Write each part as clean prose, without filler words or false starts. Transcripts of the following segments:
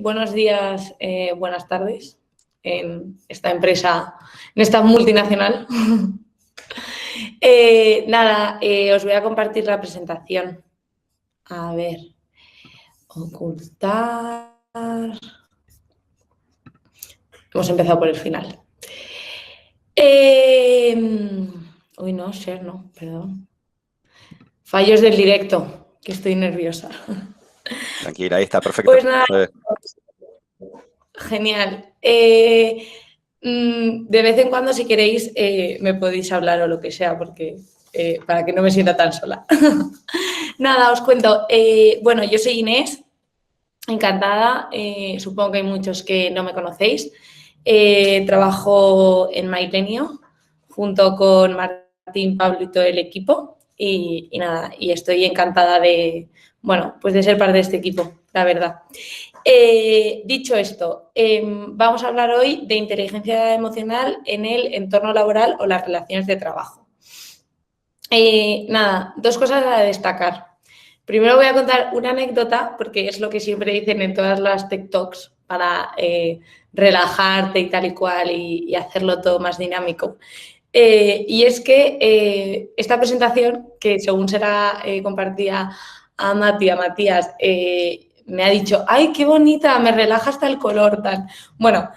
Buenos días, buenas tardes en esta empresa, en esta multinacional. Os voy a compartir la presentación. A ver, ocultar. Hemos empezado por el final. Uy, no, share no, perdón. Fallos del directo, que estoy nerviosa. Tranquila, ahí está, perfecto. Pues nada, genial. De vez en cuando, si queréis, me podéis hablar o lo que sea, porque para que no me sienta tan sola. Nada, os cuento. Bueno, yo soy Inés, encantada. Supongo que hay muchos que no me conocéis. Trabajo en MyPenio junto con Martín, Pablo y todo el equipo. Y nada, y estoy encantada de, bueno, pues de ser parte de este equipo, la verdad. Dicho esto, vamos a hablar hoy de inteligencia emocional en el entorno laboral o las relaciones de trabajo. Nada, dos cosas a destacar. Primero voy a contar una anécdota, porque es lo que siempre dicen en todas las Tech Talks para relajarte y tal y cual y hacerlo todo más dinámico. Y es que esta presentación, que según será compartida a Matías, me ha dicho, ¡ay, qué bonita! Me relaja hasta el color, tal. Bueno,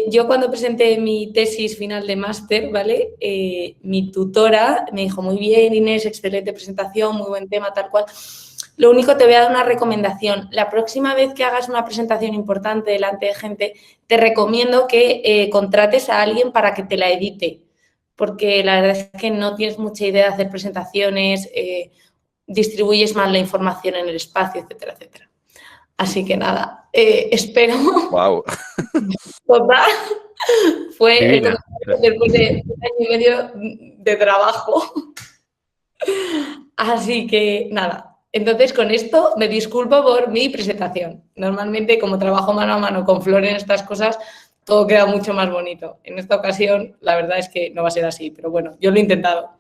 yo cuando presenté mi tesis final de máster, ¿vale? Mi tutora me dijo, muy bien, Inés, excelente presentación, muy buen tema, tal cual. Lo único, te voy a dar una recomendación. La próxima vez que hagas una presentación importante delante de gente, te recomiendo que contrates a alguien para que te la edite, porque la verdad es que no tienes mucha idea de hacer presentaciones, distribuyes mal la información en el espacio, etcétera, etcétera. Así que nada, espero. Wow. Total, fue Divina. después de un año y medio de trabajo. Así que nada, entonces con esto me disculpo por mi presentación. Normalmente, como trabajo mano a mano con Flor en estas cosas, todo queda mucho más bonito. En esta ocasión, la verdad es que no va a ser así, pero bueno, yo lo he intentado.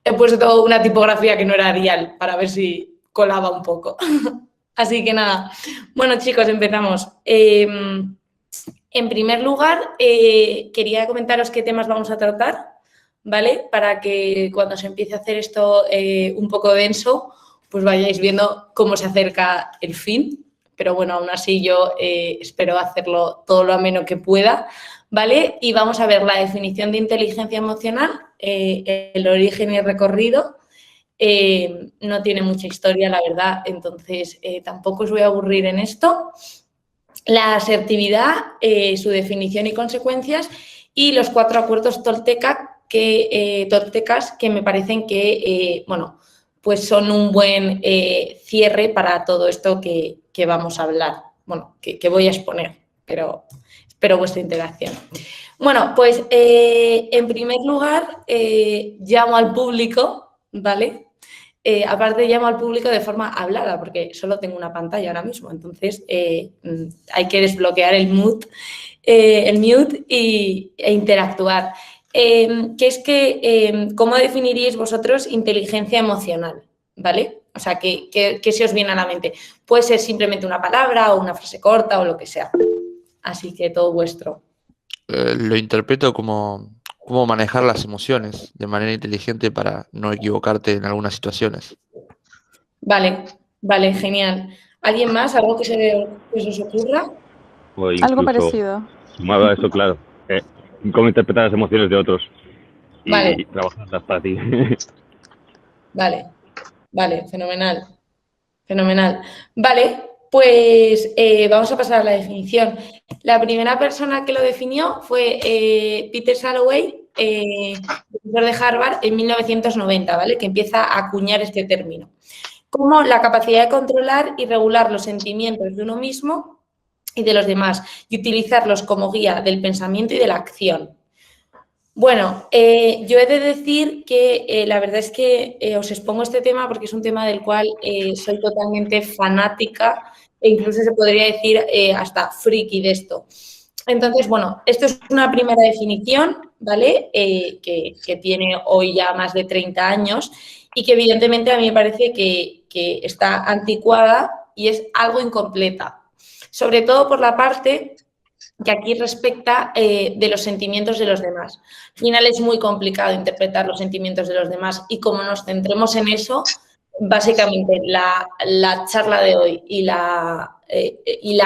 He puesto una tipografía que no era Arial para ver si colaba un poco. Así que nada, bueno chicos, empezamos. En primer lugar, quería comentaros qué temas vamos a tratar, ¿vale? Para que cuando se empiece a hacer esto un poco denso, pues vayáis viendo cómo se acerca el fin. Pero bueno, aún así yo espero hacerlo todo lo ameno que pueda, ¿vale? Y vamos a ver la definición de inteligencia emocional, el origen y el recorrido. No tiene mucha historia, la verdad, entonces tampoco os voy a aburrir en esto. La asertividad, su definición y consecuencias, y los 4 acuerdos toltecas que me parecen que, bueno, pues son un buen cierre para todo esto que vamos a hablar, bueno, que voy a exponer, pero espero vuestra interacción. Bueno, pues en primer lugar llamo al público, ¿vale? Aparte llamo al público de forma hablada, porque solo tengo una pantalla ahora mismo, entonces hay que desbloquear el mute e interactuar. ¿Cómo definiríais vosotros inteligencia emocional? ¿Vale? O sea, ¿qué se os viene a la mente? Puede ser simplemente una palabra o una frase corta o lo que sea. Así que todo vuestro. Lo interpreto como cómo manejar las emociones de manera inteligente para no equivocarte en algunas situaciones. Vale, genial. ¿Alguien más? ¿Algo que se os ocurra? O Algo incluso, parecido. sumado a eso, claro, cómo interpretar las emociones de otros y Vale. trabajarlas para ti. Vale, fenomenal. Vale, pues vamos a pasar a la definición. La primera persona que lo definió fue Peter Salovey, profesor de Harvard, en 1990, ¿vale? Que empieza a acuñar este término. Como la capacidad de controlar y regular los sentimientos de uno mismo y de los demás y utilizarlos como guía del pensamiento y de la acción. Bueno, yo he de decir que la verdad es que os expongo este tema porque es un tema del cual soy totalmente fanática e incluso se podría decir hasta friki de esto. Entonces, bueno, esto es una primera definición, ¿vale? Que tiene hoy ya más de 30 años y que evidentemente a mí me parece que está anticuada y es algo incompleta. sobre todo por la parte que aquí respecta de los sentimientos de los demás. Al final es muy complicado interpretar los sentimientos de los demás y como nos centremos en eso, básicamente la charla de hoy y la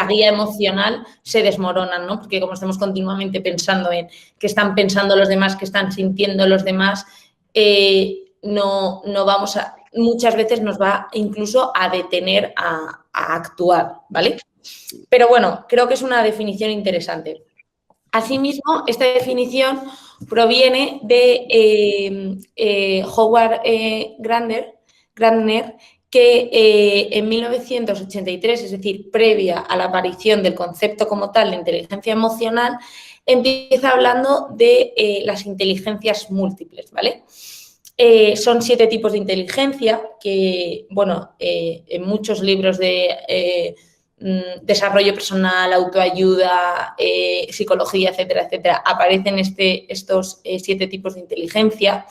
guía emocional se desmoronan, ¿no? Porque como estamos continuamente pensando en qué están pensando los demás, qué están sintiendo los demás, no vamos a, muchas veces nos va incluso a detener a actuar, ¿vale? Pero bueno, creo que es una definición interesante. Asimismo, esta definición proviene de Howard Gardner, que en 1983, es decir, previa a la aparición del concepto como tal de inteligencia emocional, empieza hablando de las inteligencias múltiples, ¿vale? Son 7 tipos de inteligencia que, bueno, en muchos libros de desarrollo personal, autoayuda, psicología, etcétera, etcétera, aparecen estos 7 tipos de inteligencia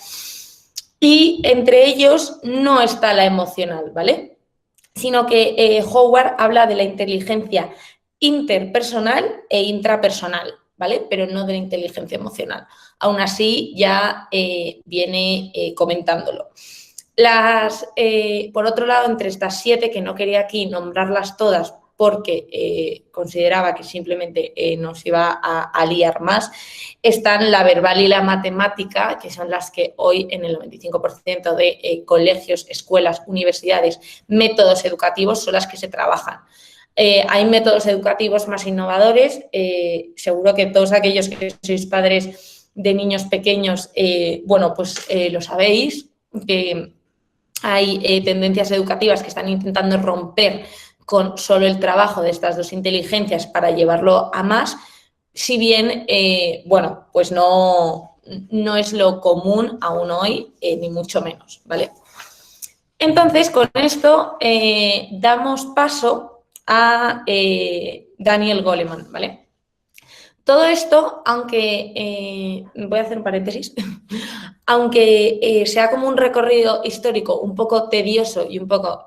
y entre ellos no está la emocional, ¿vale? Sino que Howard habla de la inteligencia interpersonal e intrapersonal, ¿vale? Pero no de la inteligencia emocional. Aún así, ya viene comentándolo. Por otro lado, entre estas 7, que no quería aquí nombrarlas todas porque consideraba que simplemente nos iba a liar más, están la verbal y la matemática, que son las que hoy en el 95% de colegios, escuelas, universidades, métodos educativos son las que se trabajan. Hay métodos educativos más innovadores, seguro que todos aquellos que sois padres de niños pequeños, bueno, pues lo sabéis, que hay tendencias educativas que están intentando romper con solo el trabajo de estas 2 inteligencias para llevarlo a más, si bien, bueno, pues no es lo común aún hoy, ni mucho menos, ¿vale? Entonces, con esto damos paso a Daniel Goleman, ¿vale? Todo esto, aunque, voy a hacer un paréntesis, aunque sea como un recorrido histórico un poco tedioso y un poco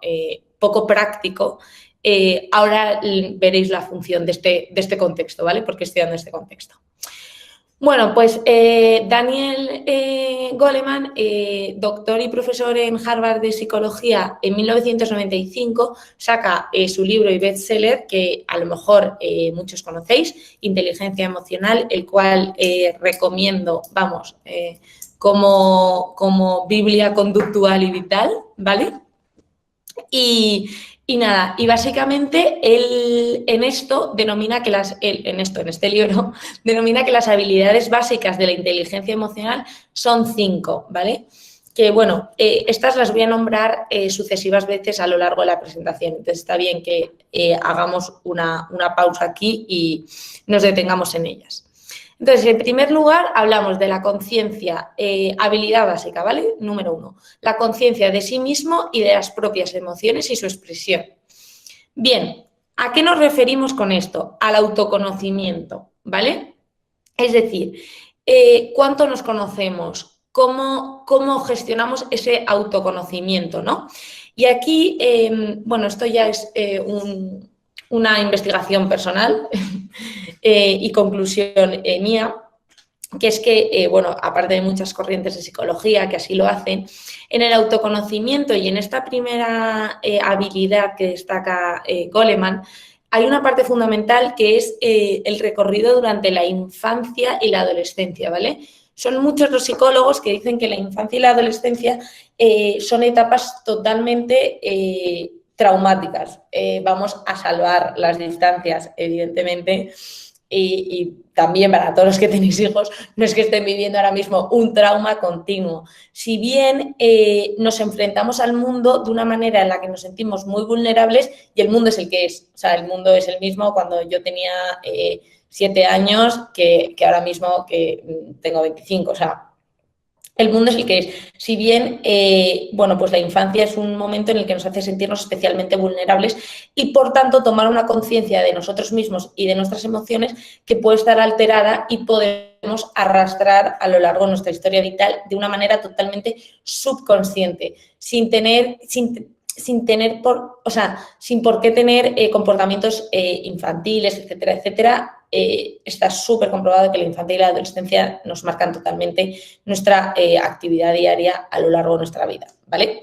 poco práctico, ahora veréis la función de este contexto, ¿vale? Porque estoy dando este contexto. Bueno, pues Daniel Goleman, doctor y profesor en Harvard de Psicología, en 1995 saca su libro y bestseller, que a lo mejor muchos conocéis, Inteligencia Emocional, el cual recomiendo, vamos, como Biblia conductual y vital, ¿vale? Y nada, y básicamente él en esto denomina que en este libro, denomina que las habilidades básicas de la inteligencia emocional son 5, ¿vale? Que bueno, estas las voy a nombrar sucesivas veces a lo largo de la presentación, entonces está bien que hagamos una pausa aquí y nos detengamos en ellas. Entonces, en primer lugar, hablamos de la conciencia, habilidad básica, ¿vale? Número 1, la conciencia de sí mismo y de las propias emociones y su expresión. Bien, ¿a qué nos referimos con esto? Al autoconocimiento, ¿vale? Es decir, ¿cuánto nos conocemos? ¿Cómo gestionamos ese autoconocimiento, ¿no? Y aquí, bueno, esto ya es una investigación personal y conclusión mía, que es que, bueno, aparte de muchas corrientes de psicología que así lo hacen, en el autoconocimiento y en esta primera habilidad que destaca Goleman, hay una parte fundamental que es el recorrido durante la infancia y la adolescencia, ¿vale? Son muchos los psicólogos que dicen que la infancia y la adolescencia son etapas totalmente traumáticas. Vamos a salvar las distancias, evidentemente, y también para todos los que tenéis hijos, no es que estén viviendo ahora mismo un trauma continuo. Si bien nos enfrentamos al mundo de una manera en la que nos sentimos muy vulnerables y el mundo es el que es. O sea, el mundo es el mismo cuando yo tenía 7 años que ahora mismo que tengo 25. O sea, el mundo es el que es. Si bien, bueno, pues la infancia es un momento en el que nos hace sentirnos especialmente vulnerables y, por tanto, tomar una conciencia de nosotros mismos y de nuestras emociones que puede estar alterada y podemos arrastrar a lo largo de nuestra historia vital de una manera totalmente subconsciente, sin sin tener sin por qué tener comportamientos infantiles, etcétera, etcétera. Está súper comprobado que la infancia y la adolescencia nos marcan totalmente nuestra actividad diaria a lo largo de nuestra vida, ¿vale?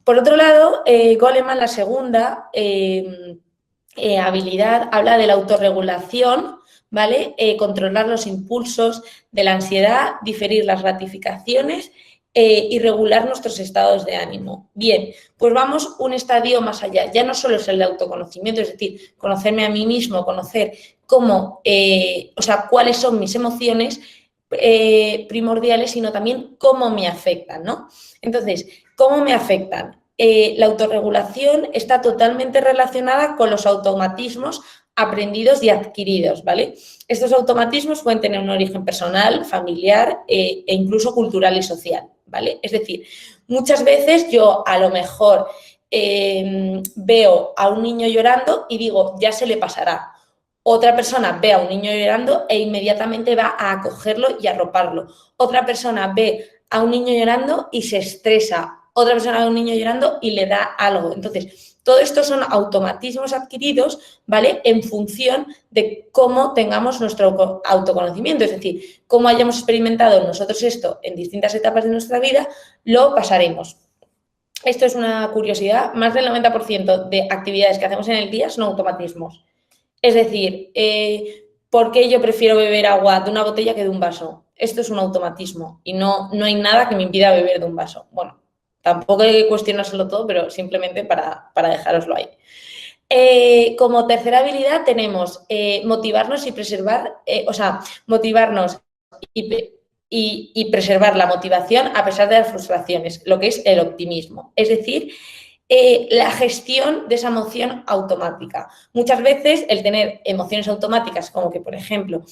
Por otro lado, Goleman, la segunda habilidad, habla de la autorregulación, ¿vale? Controlar los impulsos de la ansiedad, diferir las gratificaciones y regular nuestros estados de ánimo. Bien, pues vamos un estadio más allá. Ya no solo es el de autoconocimiento, es decir, conocerme a mí mismo, conocer cómo, cuáles son mis emociones primordiales, sino también cómo me afectan, ¿no? Entonces, ¿cómo me afectan? La autorregulación está totalmente relacionada con los automatismos aprendidos y adquiridos, ¿vale? Estos automatismos pueden tener un origen personal, familiar e incluso cultural y social, ¿vale? Es decir, muchas veces yo a lo mejor veo a un niño llorando y digo, ya se le pasará. Otra persona ve a un niño llorando e inmediatamente va a acogerlo y arroparlo. Otra persona ve a un niño llorando y se estresa. Otra persona ve a un niño llorando y le da algo. Entonces, todo esto son automatismos adquiridos, ¿vale? En función de cómo tengamos nuestro autoconocimiento, es decir, cómo hayamos experimentado nosotros esto en distintas etapas de nuestra vida, lo pasaremos. Esto es una curiosidad, más del 90% de actividades que hacemos en el día son automatismos. Es decir, ¿por qué yo prefiero beber agua de una botella que de un vaso? Esto es un automatismo y no hay nada que me impida beber de un vaso. Bueno, tampoco hay que cuestionárselo todo, pero simplemente para dejároslo ahí. Como tercera habilidad tenemos motivarnos y preservar, motivarnos y preservar la motivación a pesar de las frustraciones, lo que es el optimismo. Es decir, la gestión de esa emoción automática. Muchas veces el tener emociones automáticas, como que, por ejemplo,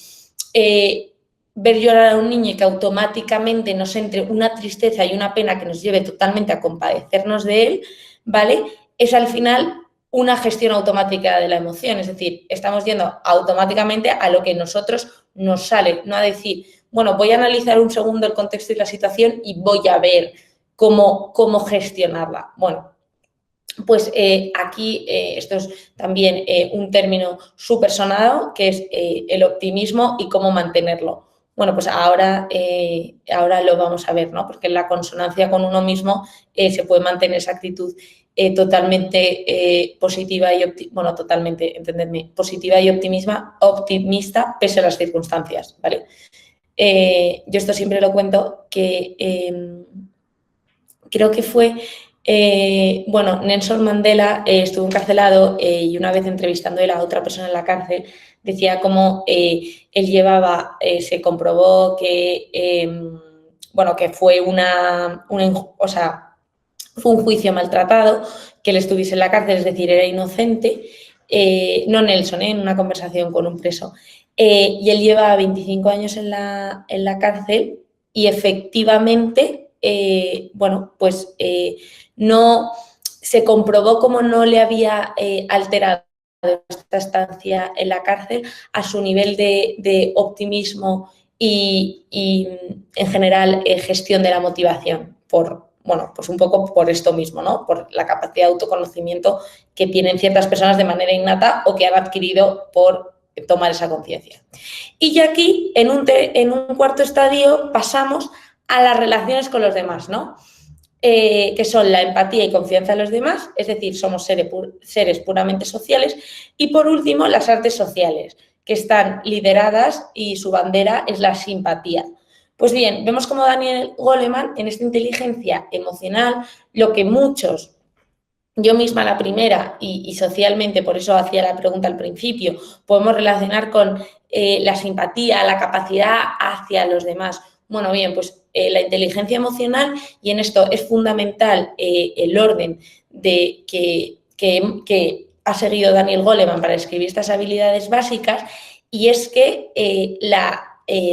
ver llorar a un niño y que automáticamente nos entre una tristeza y una pena que nos lleve totalmente a compadecernos de él, ¿vale? Es al final una gestión automática de la emoción, es decir, estamos yendo automáticamente a lo que nosotros nos sale, no a decir, bueno, voy a analizar un segundo el contexto y la situación y voy a ver cómo gestionarla. Bueno, pues aquí esto es también un término súper sonado, que es el optimismo y cómo mantenerlo. Bueno, pues ahora lo vamos a ver, ¿no? Porque en la consonancia con uno mismo se puede mantener esa actitud totalmente positiva y totalmente, entendedme, positiva y optimista pese a las circunstancias, ¿vale? Yo esto siempre lo cuento que creo que fue Nelson Mandela estuvo encarcelado y una vez entrevistando a otra persona en la cárcel decía cómo él llevaba, se comprobó que, que fue fue un juicio maltratado, que él estuviese en la cárcel, es decir, era inocente, no Nelson, en una conversación con un preso, y él lleva 25 años en la cárcel y efectivamente, no se comprobó cómo no le había alterado esta estancia en la cárcel a su nivel de optimismo y en general gestión de la motivación, pues un poco por esto mismo, ¿no? Por la capacidad de autoconocimiento que tienen ciertas personas de manera innata o que han adquirido por tomar esa conciencia. Y ya aquí, en un cuarto estadio, pasamos a las relaciones con los demás, ¿no? Que son la empatía y confianza en los demás, es decir, somos seres puramente sociales. Y por último, las artes sociales, que están lideradas y su bandera es la simpatía. Pues bien, vemos como Daniel Goleman en esta inteligencia emocional, lo que muchos, yo misma la primera y socialmente, por eso hacía la pregunta al principio, podemos relacionar con la simpatía, la capacidad hacia los demás. Bueno, bien, pues la inteligencia emocional, y en esto es fundamental el orden de que ha seguido Daniel Goleman para escribir estas habilidades básicas, y es que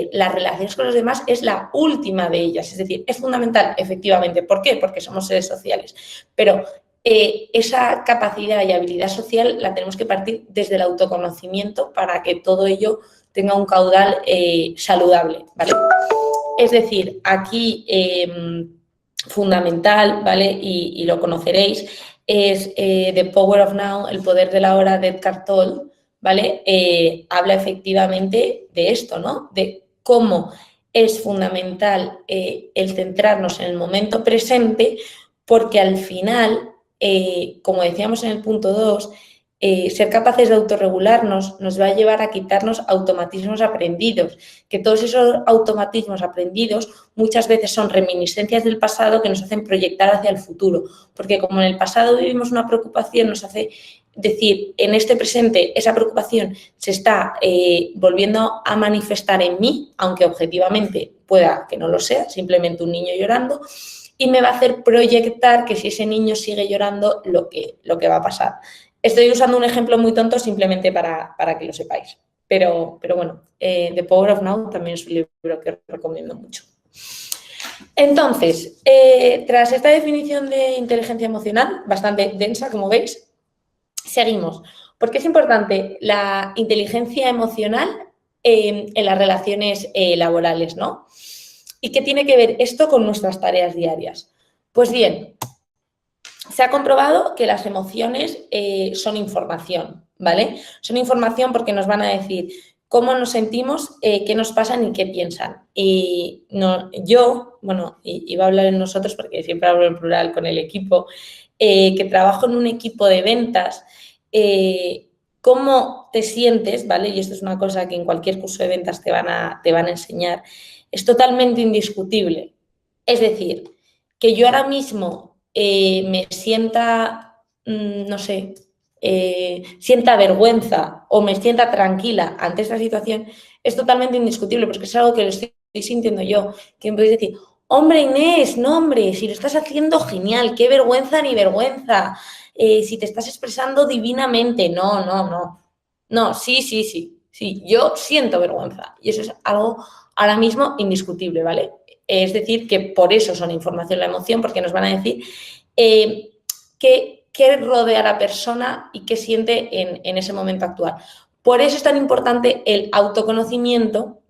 las relaciones con los demás es la última de ellas, es decir, es fundamental, efectivamente. ¿Por qué? Porque somos seres sociales, pero esa capacidad y habilidad social la tenemos que partir desde el autoconocimiento para que todo ello tenga un caudal saludable, ¿vale? Es decir, aquí fundamental, ¿vale? Y lo conoceréis, es The Power of Now, el poder de la hora de Eckhart Tolle, ¿vale? Habla efectivamente de esto, ¿no? De cómo es fundamental el centrarnos en el momento presente, porque al final, como decíamos en el punto 2, ser capaces de autorregularnos nos va a llevar a quitarnos automatismos aprendidos, que todos esos automatismos aprendidos muchas veces son reminiscencias del pasado que nos hacen proyectar hacia el futuro, porque como en el pasado vivimos una preocupación, nos hace decir, en este presente esa preocupación se está volviendo a manifestar en mí, aunque objetivamente pueda que no lo sea, simplemente un niño llorando, y me va a hacer proyectar que si ese niño sigue llorando, lo que va a pasar. Estoy usando un ejemplo muy tonto simplemente para que lo sepáis. Pero bueno, The Power of Now también es un libro que os recomiendo mucho. Entonces, tras esta definición de inteligencia emocional, bastante densa, como veis, seguimos. ¿Por qué es importante la inteligencia emocional en las relaciones laborales, ¿no? ¿Y qué tiene que ver esto con nuestras tareas diarias? Pues bien, se ha comprobado que las emociones son información, ¿vale? Son información porque nos van a decir cómo nos sentimos, qué nos pasan y qué piensan. Y no, yo, bueno, iba a hablar en nosotros porque siempre hablo en plural con el equipo, que trabajo en un equipo de ventas, cómo te sientes, ¿vale? Y esto es una cosa que en cualquier curso de ventas te van a enseñar, es totalmente indiscutible. Es decir, que yo ahora mismo me sienta, no sé, sienta vergüenza o me sienta tranquila ante esta situación, es totalmente indiscutible, porque es algo que lo estoy sintiendo yo. Que me podéis decir, hombre, Inés, no, hombre, si lo estás haciendo genial, qué vergüenza ni vergüenza, si te estás expresando divinamente, no, sí, yo siento vergüenza y eso es algo ahora mismo indiscutible, ¿vale? Es decir, que por eso son información la emoción, porque nos van a decir qué rodea a la persona y qué siente en ese momento actual. Por eso es tan importante el autoconocimiento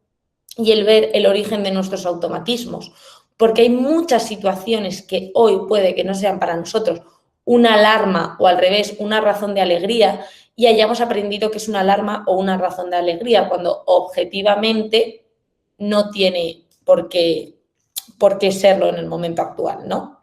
y el ver el origen de nuestros automatismos, porque hay muchas situaciones que hoy puede que no sean para nosotros una alarma o al revés, una razón de alegría, y hayamos aprendido que es una alarma o una razón de alegría, cuando objetivamente no tiene por qué serlo en el momento actual, ¿no?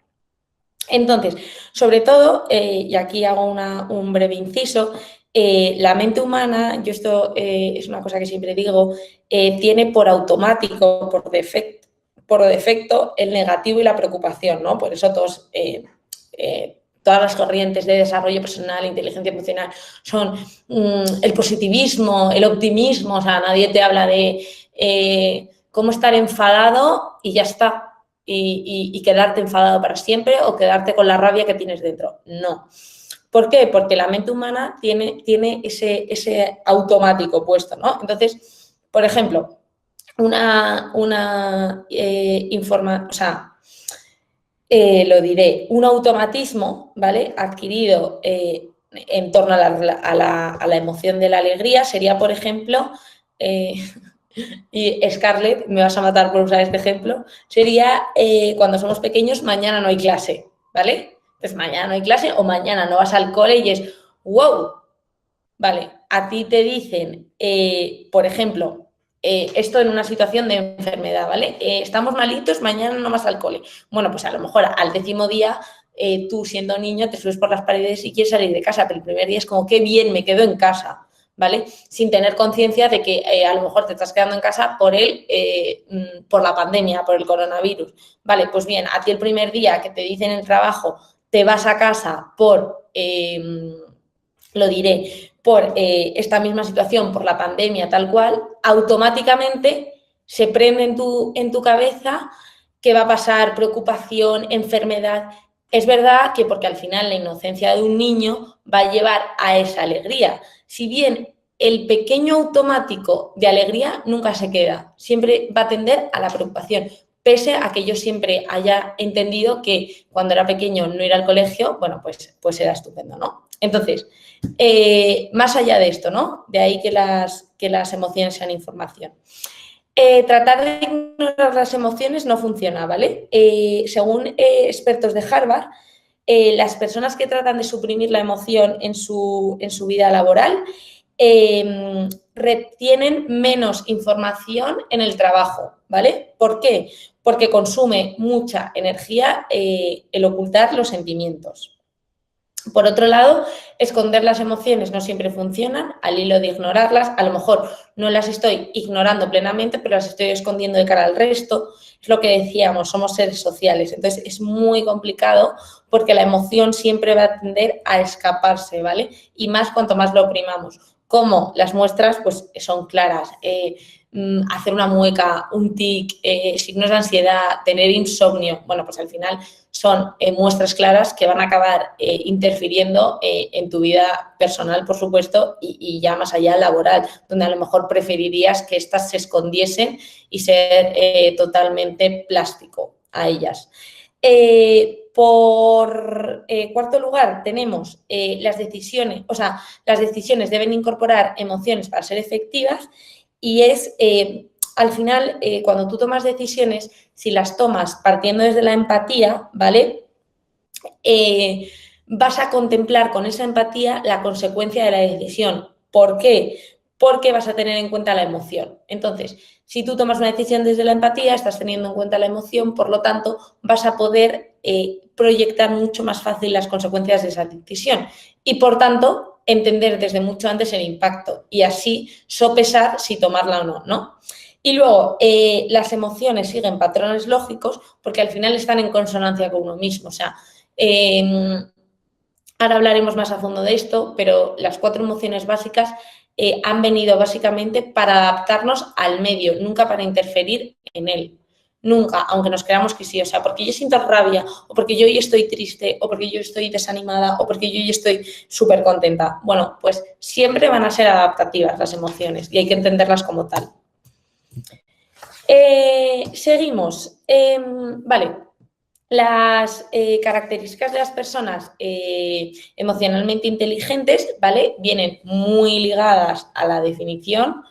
Entonces, sobre todo, y aquí hago un breve inciso, la mente humana, yo esto es una cosa que siempre digo, tiene por automático, por defecto, el negativo y la preocupación, ¿no? Por eso todas las corrientes de desarrollo personal, inteligencia emocional, son el positivismo, el optimismo, o sea, nadie te habla de cómo estar enfadado y ya está. Y quedarte enfadado para siempre o quedarte con la rabia que tienes dentro. No. ¿Por qué? Porque la mente humana tiene ese automático puesto, ¿no? Entonces, por ejemplo, un automatismo, ¿vale? Adquirido en torno a la emoción de la alegría sería, por ejemplo, y Scarlett, me vas a matar por usar este ejemplo, sería cuando somos pequeños, mañana no hay clase, ¿vale? Pues mañana no hay clase o mañana no vas al cole y es, wow, vale, a ti te dicen, por ejemplo, esto en una situación de enfermedad, ¿vale? Estamos malitos, mañana no vas al cole. Bueno, pues a lo mejor al 10.º día, tú siendo niño te subes por las paredes y quieres salir de casa, pero el primer día es como, qué bien, me quedo en casa, ¿vale? Sin tener conciencia de que a lo mejor te estás quedando en casa por la pandemia, por el coronavirus. Vale, pues bien, a ti el primer día que te dicen en el trabajo, te vas a casa por esta misma situación, por la pandemia, tal cual, automáticamente se prende en tu cabeza que va a pasar preocupación, enfermedad. Es verdad que porque al final la inocencia de un niño va a llevar a esa alegría. Si bien el pequeño automático de alegría nunca se queda, siempre va a tender a la preocupación, pese a que yo siempre haya entendido que cuando era pequeño no ir al colegio, bueno, pues era estupendo, ¿no? Entonces, más allá de esto, ¿no? De ahí que las emociones sean información. Tratar de ignorar las emociones no funciona, ¿vale? Según expertos de Harvard, las personas que tratan de suprimir la emoción en su vida laboral retienen menos información en el trabajo, ¿vale? ¿Por qué? Porque consume mucha energía el ocultar los sentimientos. Por otro lado, esconder las emociones no siempre funcionan, al hilo de ignorarlas, a lo mejor no las estoy ignorando plenamente, pero las estoy escondiendo de cara al resto. Es lo que decíamos, somos seres sociales, entonces es muy complicado porque la emoción siempre va a tender a escaparse, ¿vale? Y más cuanto más lo oprimamos. Como las muestras, pues son claras. Hacer una mueca, un tic, signos de ansiedad, tener insomnio, bueno, pues al final son muestras claras que van a acabar interfiriendo en tu vida personal, por supuesto, y ya más allá laboral, donde a lo mejor preferirías que éstas se escondiesen y ser totalmente plástico a ellas. Por cuarto lugar, tenemos las decisiones, las decisiones deben incorporar emociones para ser efectivas y es, al final, cuando tú tomas decisiones, si las tomas partiendo desde la empatía, ¿vale? Vas a contemplar con esa empatía la consecuencia de la decisión. ¿Por qué? Porque vas a tener en cuenta la emoción. Entonces, si tú tomas una decisión desde la empatía, estás teniendo en cuenta la emoción, por lo tanto, vas a poder proyectar mucho más fácil las consecuencias de esa decisión y, por tanto, entender desde mucho antes el impacto y así sopesar si tomarla o no, ¿no? Y luego, las emociones siguen patrones lógicos porque al final están en consonancia con uno mismo. O sea, ahora hablaremos más a fondo de esto, pero las 4 emociones básicas han venido básicamente para adaptarnos al medio, nunca para interferir en él. Nunca, aunque nos creamos que sí, o sea, porque yo siento rabia, o porque yo hoy estoy triste, o porque yo estoy desanimada, o porque yo hoy estoy súper contenta. Bueno, pues siempre van a ser adaptativas las emociones y hay que entenderlas como tal. Seguimos. Vale, las características de las personas emocionalmente inteligentes, ¿vale? Vienen muy ligadas a la definición.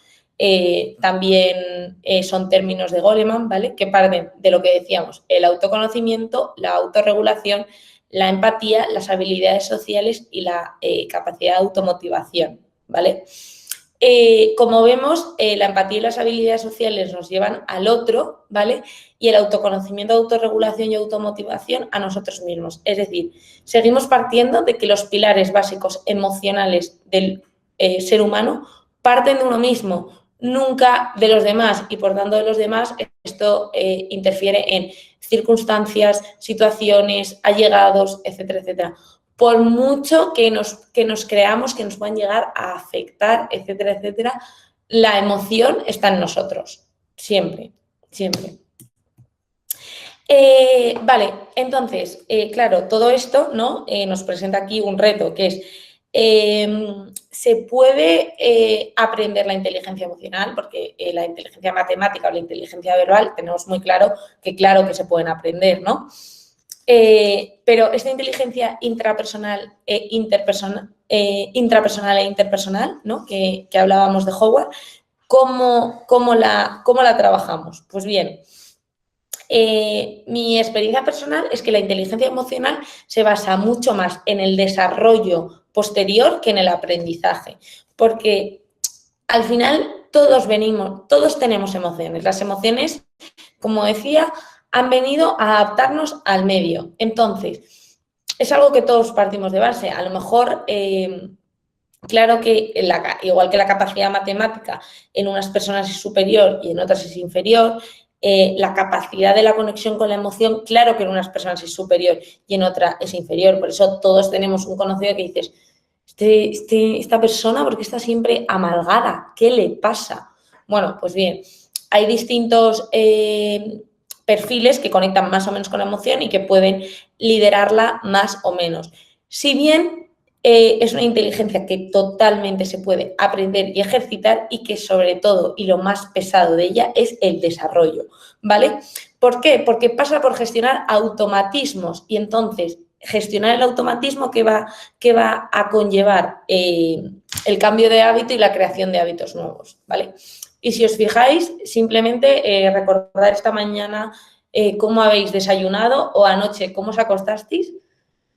También son términos de Goleman, ¿vale? Que parten de lo que decíamos, el autoconocimiento, la autorregulación, la empatía, las habilidades sociales y la capacidad de automotivación, ¿vale? Como vemos, la empatía y las habilidades sociales nos llevan al otro, ¿vale? Y el autoconocimiento, autorregulación y automotivación a nosotros mismos. Es decir, seguimos partiendo de que los pilares básicos emocionales del ser humano parten de uno mismo, nunca de los demás, y por tanto de los demás esto interfiere en circunstancias, situaciones, allegados, etcétera, etcétera. Por mucho que nos creamos que nos puedan llegar a afectar, etcétera, etcétera, la emoción está en nosotros, siempre, siempre. Vale, entonces, claro, todo esto, ¿no? Nos presenta aquí un reto que es, se puede aprender la inteligencia emocional, porque la inteligencia matemática o la inteligencia verbal tenemos muy claro que se pueden aprender, ¿no? Pero esta inteligencia intrapersonal e interpersonal, ¿no? que hablábamos de Howard, ¿cómo la trabajamos? Pues bien, mi experiencia personal es que la inteligencia emocional se basa mucho más en el desarrollo posterior que en el aprendizaje, porque al final todos tenemos emociones. Las emociones, como decía, han venido a adaptarnos al medio. Entonces, es algo que todos partimos de base. A lo mejor, claro que igual que la capacidad matemática en unas personas es superior y en otras es inferior, la capacidad de la conexión con la emoción, claro que en unas personas es superior y en otras es inferior. Por eso todos tenemos un conocido que dices, esta persona, ¿por qué está siempre amargada? ¿Qué le pasa? Bueno, pues bien, hay distintos perfiles que conectan más o menos con la emoción y que pueden liderarla más o menos. Si bien es una inteligencia que totalmente se puede aprender y ejercitar y que sobre todo, y lo más pesado de ella, es el desarrollo, ¿vale? ¿Por qué? Porque pasa por gestionar automatismos y entonces gestionar el automatismo que va a conllevar el cambio de hábito y la creación de hábitos nuevos, ¿vale? Y si os fijáis, simplemente recordar esta mañana cómo habéis desayunado o anoche cómo os acostasteis.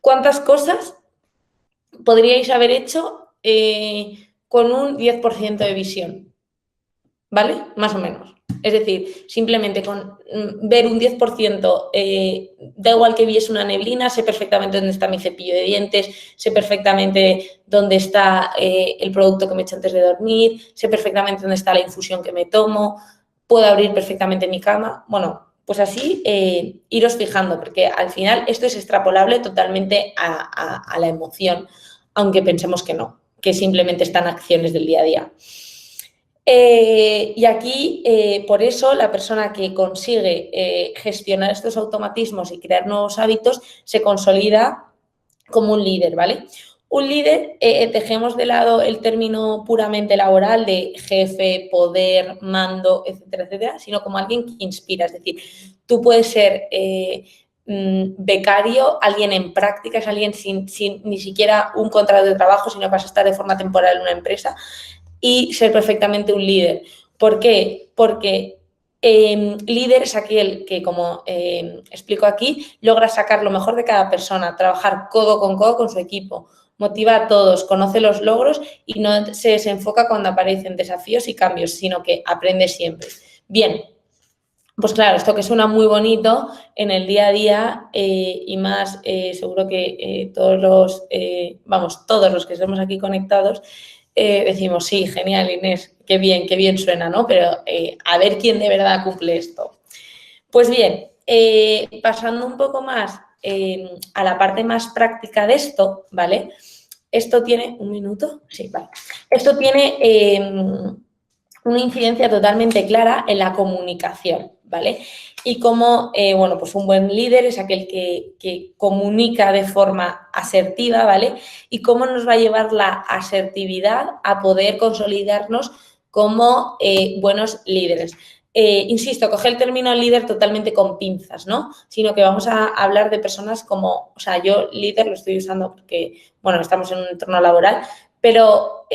¿cuántas cosas podríais haber hecho con un 10% de visión? ¿Vale? Más o menos. Es decir, simplemente con ver un 10%, da igual que viese una neblina, sé perfectamente dónde está mi cepillo de dientes, sé perfectamente dónde está el producto que me echo antes de dormir, sé perfectamente dónde está la infusión que me tomo, puedo abrir perfectamente mi cama. Bueno, pues así iros fijando, porque al final esto es extrapolable totalmente a la emoción, aunque pensemos que no, que simplemente están acciones del día a día. Y aquí, por eso, la persona que consigue gestionar estos automatismos y crear nuevos hábitos se consolida como un líder, ¿vale? Un líder, dejemos de lado el término puramente laboral de jefe, poder, mando, etcétera, etcétera, sino como alguien que inspira. Es decir, tú puedes ser becario, alguien en prácticas, alguien sin ni siquiera un contrato de trabajo, sino que vas a estar de forma temporal en una empresa y ser perfectamente un líder. ¿Por qué? Porque líder es aquel que, como explico aquí, logra sacar lo mejor de cada persona, trabajar codo con su equipo, motiva a todos, conoce los logros y no se desenfoca cuando aparecen desafíos y cambios, sino que aprende siempre. Bien, pues claro, esto que suena muy bonito en el día a día y más seguro que todos los que estemos aquí conectados, decimos, sí, genial, Inés, qué bien suena, ¿no? Pero a ver quién de verdad cumple esto. Pues bien, pasando un poco más a la parte más práctica de esto, ¿vale? Esto tiene... ¿Un minuto? Sí, vale. Esto tiene una incidencia totalmente clara en la comunicación, ¿vale? Y como, bueno, pues un buen líder es aquel que comunica de forma asertiva, ¿vale? Y cómo nos va a llevar la asertividad a poder consolidarnos como buenos líderes. Insisto, coge el término líder totalmente con pinzas, ¿no? Sino que vamos a hablar de personas como, o sea, yo líder lo estoy usando porque, bueno, estamos en un entorno laboral, pero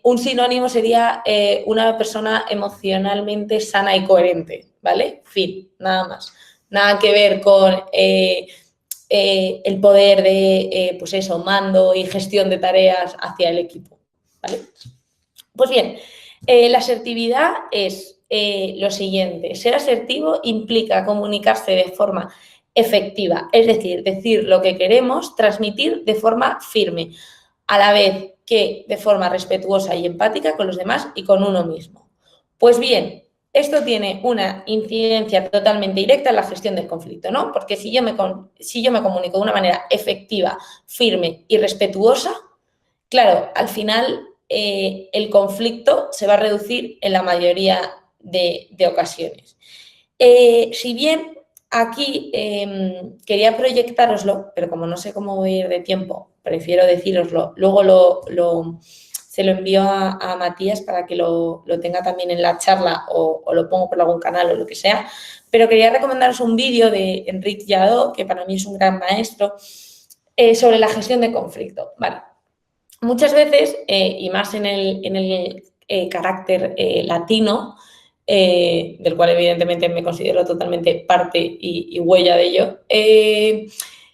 un sinónimo sería una persona emocionalmente sana y coherente, ¿vale? Fin, nada más. Nada que ver con el poder de, pues eso, mando y gestión de tareas hacia el equipo, ¿vale? Pues bien, la asertividad es lo siguiente. Ser asertivo implica comunicarse de forma efectiva, es decir lo que queremos, transmitir de forma firme, a la vez que de forma respetuosa y empática con los demás y con uno mismo. Pues bien, esto tiene una incidencia totalmente directa en la gestión del conflicto, ¿no? Porque si yo me comunico de una manera efectiva, firme y respetuosa, claro, al final el conflicto se va a reducir en la mayoría de ocasiones. Si bien aquí quería proyectároslo, pero como no sé cómo voy a ir de tiempo, prefiero decíroslo. Luego se lo envío a Matías para que lo tenga también en la charla o lo pongo por algún canal o lo que sea. Pero quería recomendaros un vídeo de Enric Jadot, que para mí es un gran maestro, sobre la gestión de conflicto. Vale. Muchas veces, y más en el carácter latino, del cual evidentemente me considero totalmente parte y huella de ello,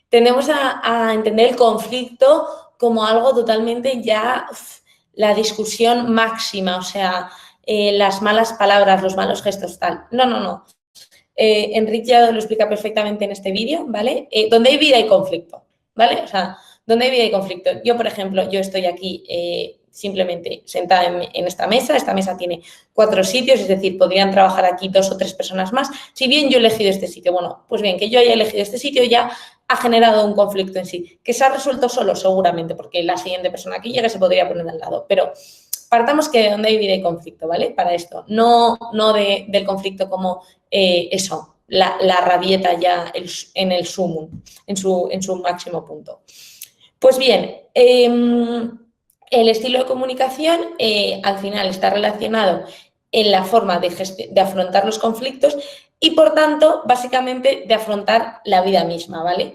tendemos a entender el conflicto como algo totalmente ya la discusión máxima, o sea, las malas palabras, los malos gestos, tal. No. Enric Jadot lo explica perfectamente en este vídeo, ¿vale? Donde hay vida hay conflicto, ¿vale? O sea, donde hay vida y conflicto. Yo, por ejemplo, yo estoy aquí simplemente sentada en esta mesa tiene 4 sitios, es decir, podrían trabajar aquí 2 o 3 personas más. Si bien yo he elegido este sitio, bueno, pues bien, que yo haya elegido este sitio ya ha generado un conflicto en sí, que se ha resuelto solo seguramente, porque la siguiente persona que llegue se podría poner al lado, pero partamos que de donde hay vida y conflicto, ¿vale? Para esto, no del conflicto como eso, la rabieta ya en el sumum, en su máximo punto. Pues bien, el estilo de comunicación al final está relacionado en la forma de afrontar los conflictos y, por tanto, básicamente de afrontar la vida misma, ¿vale?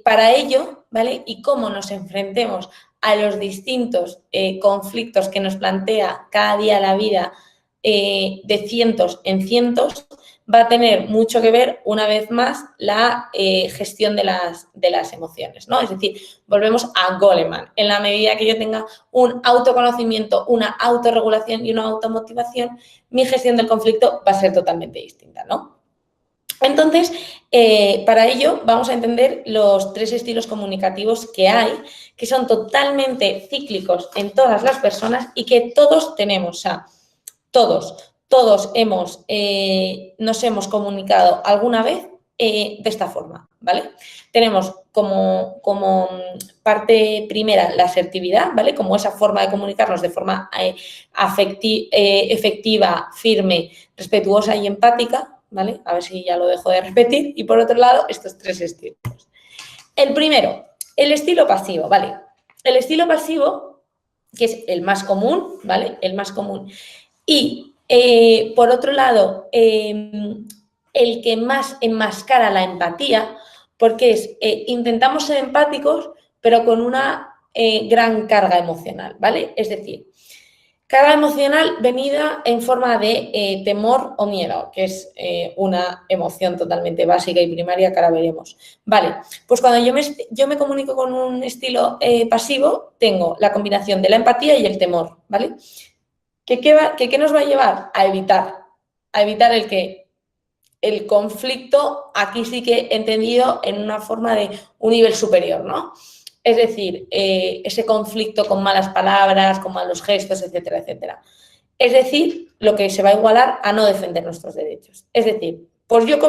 Para ello, ¿vale? Y cómo nos enfrentemos a los distintos conflictos que nos plantea cada día la vida de cientos en cientos, va a tener mucho que ver, una vez más, la gestión de las emociones, ¿no? Es decir, volvemos a Goleman. En la medida que yo tenga un autoconocimiento, una autorregulación y una automotivación, mi gestión del conflicto va a ser totalmente distinta, ¿no? Entonces, para ello vamos a entender los 3 estilos comunicativos que hay, que son totalmente cíclicos en todas las personas y que todos tenemos, o sea, todos nos hemos comunicado alguna vez de esta forma, ¿vale? Tenemos como parte primera la asertividad, ¿vale? Como esa forma de comunicarnos de forma efectiva, firme, respetuosa y empática, ¿vale? A ver si ya lo dejo de repetir. Y por otro lado, estos 3 estilos. El primero, el estilo pasivo, ¿vale? El estilo pasivo, que es el más común, ¿vale? El más común. Y, por otro lado, el que más enmascara la empatía, porque es, intentamos ser empáticos, pero con una gran carga emocional, ¿vale? Es decir, carga emocional venida en forma de temor o miedo, que es una emoción totalmente básica y primaria que ahora veremos. Vale, pues cuando yo me comunico con un estilo pasivo, tengo la combinación de la empatía y el temor, ¿vale? ¿Qué nos va a llevar? A evitar el conflicto, aquí sí que entendido en una forma de un nivel superior, ¿no? Es decir, ese conflicto con malas palabras, con malos gestos, etcétera, etcétera. Es decir, lo que se va a igualar a no defender nuestros derechos. Es decir, pues yo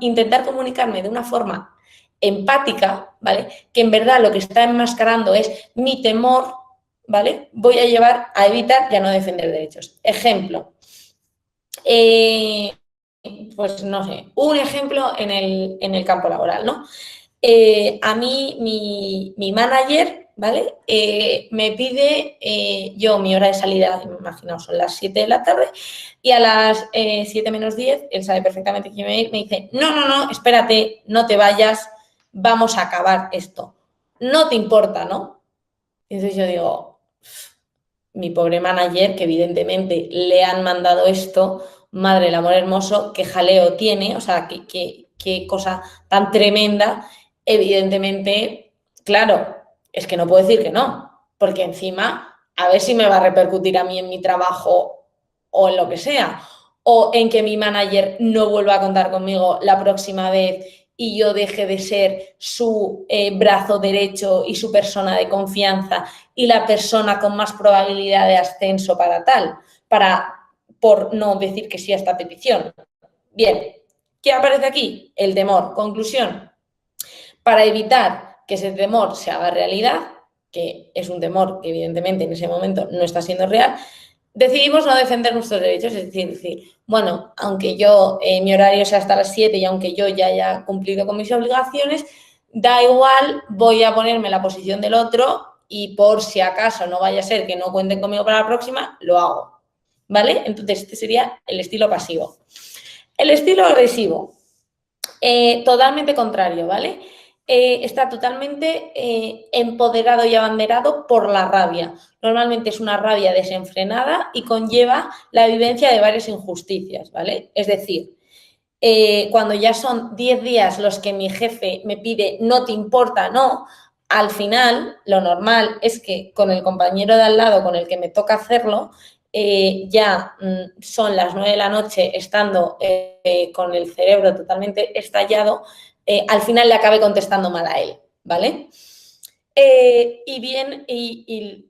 intentar comunicarme de una forma empática, ¿vale? Que en verdad lo que está enmascarando es mi temor, ¿vale? Voy a llevar a evitar y a no defender derechos. Ejemplo. Pues no sé, un ejemplo en el campo laboral, ¿no? A mí, mi manager, ¿vale? Me pide, mi hora de salida, imaginaos, son las 7 de la tarde, y a las 7 menos 10, él sabe perfectamente que yo me dice, no, espérate, no te vayas, vamos a acabar esto. No te importa, ¿no? Y entonces yo digo, mi pobre manager, que evidentemente le han mandado esto, madre del amor hermoso, qué jaleo tiene, o sea, qué cosa tan tremenda. Evidentemente, claro, es que no puedo decir que no, porque encima, a ver si me va a repercutir a mí en mi trabajo o en lo que sea, o en que mi manager no vuelva a contar conmigo la próxima vez y yo deje de ser su brazo derecho y su persona de confianza y la persona con más probabilidad de ascenso por no decir que sí a esta petición. Bien, ¿qué aparece aquí? El temor. Conclusión. Para evitar que ese temor se haga realidad, que es un temor que evidentemente en ese momento no está siendo real, decidimos no defender nuestros derechos, es decir, bueno, aunque mi horario sea hasta las 7 y aunque yo ya haya cumplido con mis obligaciones, da igual, voy a ponerme en la posición del otro y por si acaso no vaya a ser que no cuenten conmigo para la próxima, lo hago, ¿vale? Entonces, este sería el estilo pasivo. El estilo agresivo, totalmente contrario, ¿vale? Está totalmente empoderado y abanderado por la rabia. Normalmente es una rabia desenfrenada y conlleva la vivencia de varias injusticias, ¿vale? Es decir, cuando ya son 10 días los que mi jefe me pide no te importa, no, al final lo normal es que con el compañero de al lado con el que me toca hacerlo, son las 9 de la noche estando con el cerebro totalmente estallado, al final le acabe contestando mal a él, ¿vale? Y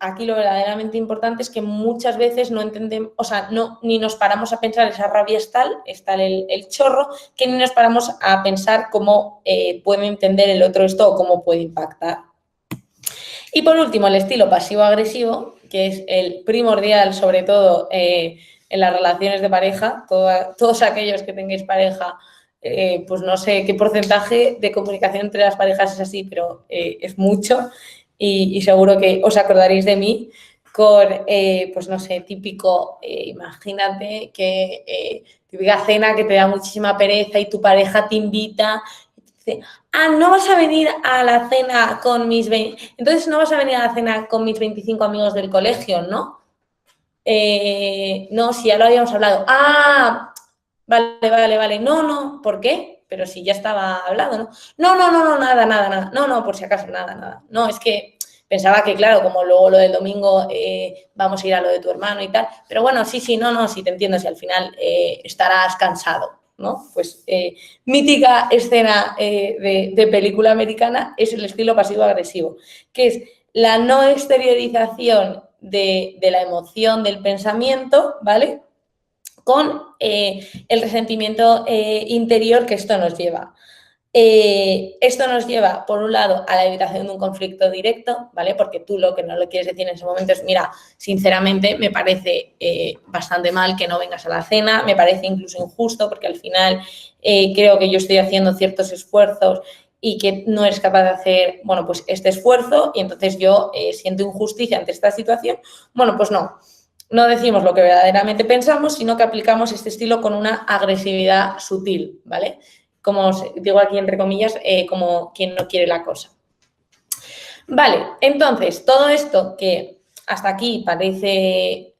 aquí lo verdaderamente importante es que muchas veces no entendemos, o sea, ni nos paramos a pensar, esa rabia es tal el chorro, que ni nos paramos a pensar cómo puede entender el otro esto o cómo puede impactar. Y por último, el estilo pasivo-agresivo, que es el primordial, sobre todo en las relaciones de pareja. Todos aquellos que tengáis pareja, pues no sé qué porcentaje de comunicación entre las parejas es así, pero es mucho y seguro que os acordaréis de mí con, pues no sé, típico, imagínate que típica cena que te da muchísima pereza y tu pareja te invita. No vas a venir a la cena con mis 20... Entonces no vas a venir a la cena con mis 25 amigos del colegio, ¿no? No, si ya lo habíamos hablado. vale. No, ¿por qué? Pero si ya estaba hablado, ¿no? No, nada. No, por si acaso, nada. No, es que pensaba que, claro, como luego lo del domingo vamos a ir a lo de tu hermano y tal. Pero bueno, sí, sí te entiendo, si al final estarás cansado, ¿no? Pues mítica escena de película americana es el estilo pasivo-agresivo, que es la no exteriorización de la emoción, del pensamiento, ¿vale? Con el resentimiento interior que esto nos lleva. Esto nos lleva, por un lado, a la evitación de un conflicto directo, ¿vale? Porque tú lo que no le quieres decir en ese momento es, mira, sinceramente me parece bastante mal que no vengas a la cena, me parece incluso injusto porque al final creo que yo estoy haciendo ciertos esfuerzos y que no eres capaz de hacer, bueno, pues este esfuerzo y entonces yo siento injusticia ante esta situación. Bueno, pues no decimos lo que verdaderamente pensamos, sino que aplicamos este estilo con una agresividad sutil, ¿vale? Como digo aquí entre comillas, como quien no quiere la cosa. Vale, entonces, todo esto que hasta aquí parece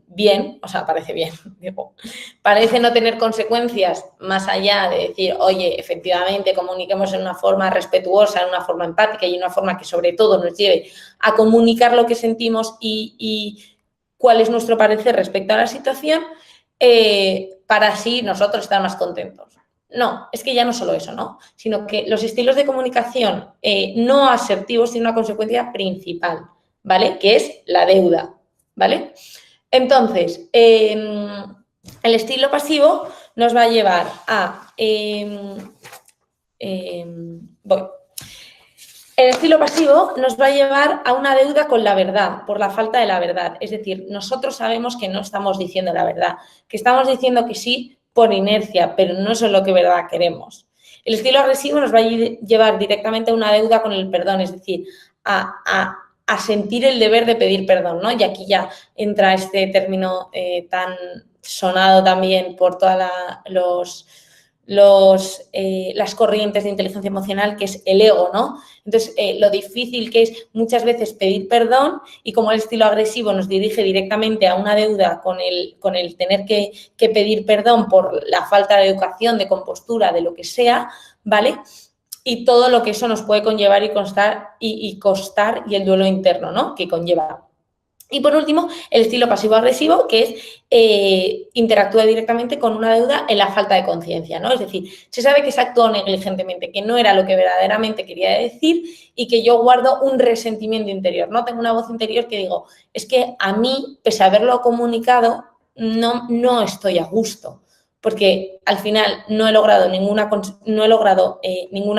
bien, o sea, parece bien, digo, parece no tener consecuencias más allá de decir, oye, efectivamente, comuniquemos en una forma respetuosa, en una forma empática y en una forma que sobre todo nos lleve a comunicar lo que sentimos y cuál es nuestro parecer respecto a la situación, para así nosotros estar más contentos. No, es que ya no solo eso, ¿no? Sino que los estilos de comunicación no asertivos tienen una consecuencia principal, ¿vale? Que es la deuda, ¿vale? Entonces, el estilo pasivo nos va a llevar a... voy. El estilo pasivo nos va a llevar a una deuda con la verdad, por la falta de la verdad. Es decir, nosotros sabemos que no estamos diciendo la verdad, que estamos diciendo que sí por inercia, pero no eso es lo que de verdad queremos. El estilo agresivo nos va a llevar directamente a una deuda con el perdón, es decir, a sentir el deber de pedir perdón, ¿no? Y aquí ya entra este término tan sonado también por todas las corrientes de inteligencia emocional, que es el ego, ¿no? Entonces, lo difícil que es muchas veces pedir perdón y como el estilo agresivo nos dirige directamente a una deuda con el tener que pedir perdón por la falta de educación, de compostura, de lo que sea, ¿vale? Y todo lo que eso nos puede conllevar y costar y el duelo interno, ¿no? Que conlleva. Y por último, el estilo pasivo-agresivo, que es interactúa directamente con una deuda en la falta de conciencia, ¿no? Es decir, se sabe que se actuó negligentemente, que no era lo que verdaderamente quería decir y que yo guardo un resentimiento interior, ¿no? Tengo una voz interior que digo, es que a mí, pese a haberlo comunicado, no estoy a gusto, porque al final no he logrado ninguna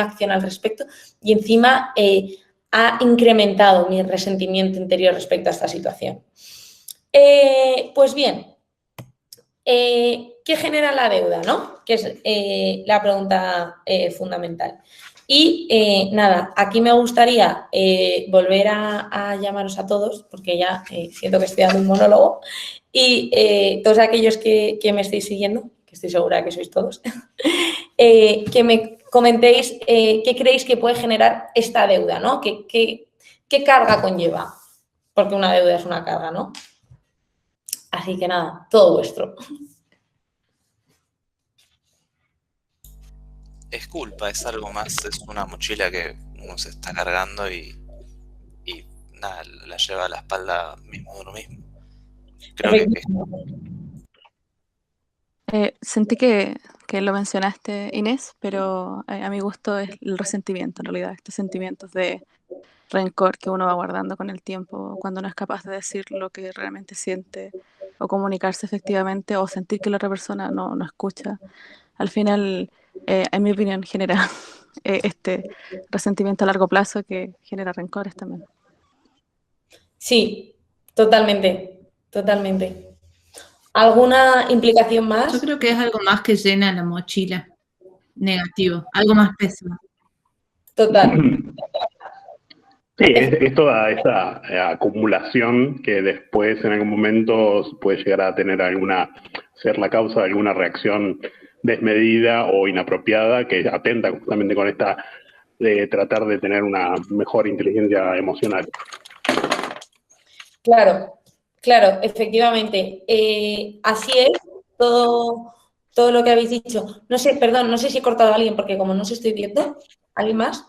acción al respecto y encima... ha incrementado mi resentimiento interior respecto a esta situación. Pues bien, ¿qué genera la deuda, no? Que es la pregunta fundamental. Y nada, aquí me gustaría volver a llamaros a todos, porque ya siento que estoy dando un monólogo, y todos aquellos que me estéis siguiendo, que estoy segura de que sois todos, que me comentéis qué creéis que puede generar esta deuda, ¿no? ¿Qué carga conlleva? Porque una deuda es una carga, ¿no? Así que nada, todo vuestro. Es culpa, es algo más, es una mochila que uno se está cargando y nada, la lleva a la espalda mismo de uno mismo. Creo que Sentí que lo mencionaste, Inés, pero a mi gusto es el resentimiento, en realidad, estos sentimientos de rencor que uno va guardando con el tiempo cuando no es capaz de decir lo que realmente siente o comunicarse efectivamente o sentir que la otra persona no escucha. Al final, en mi opinión, genera este resentimiento a largo plazo que genera rencores también. Sí, totalmente. ¿Alguna implicación más? Yo creo que es algo más que llena la mochila, negativo, algo más pesado. Total. Sí, es toda esa acumulación que después en algún momento puede llegar a tener ser la causa de alguna reacción desmedida o inapropiada que atenta justamente con esta de tratar de tener una mejor inteligencia emocional. Claro, efectivamente. Así es, todo lo que habéis dicho. No sé, perdón, no sé si he cortado a alguien porque como no os estoy viendo. ¿Alguien más?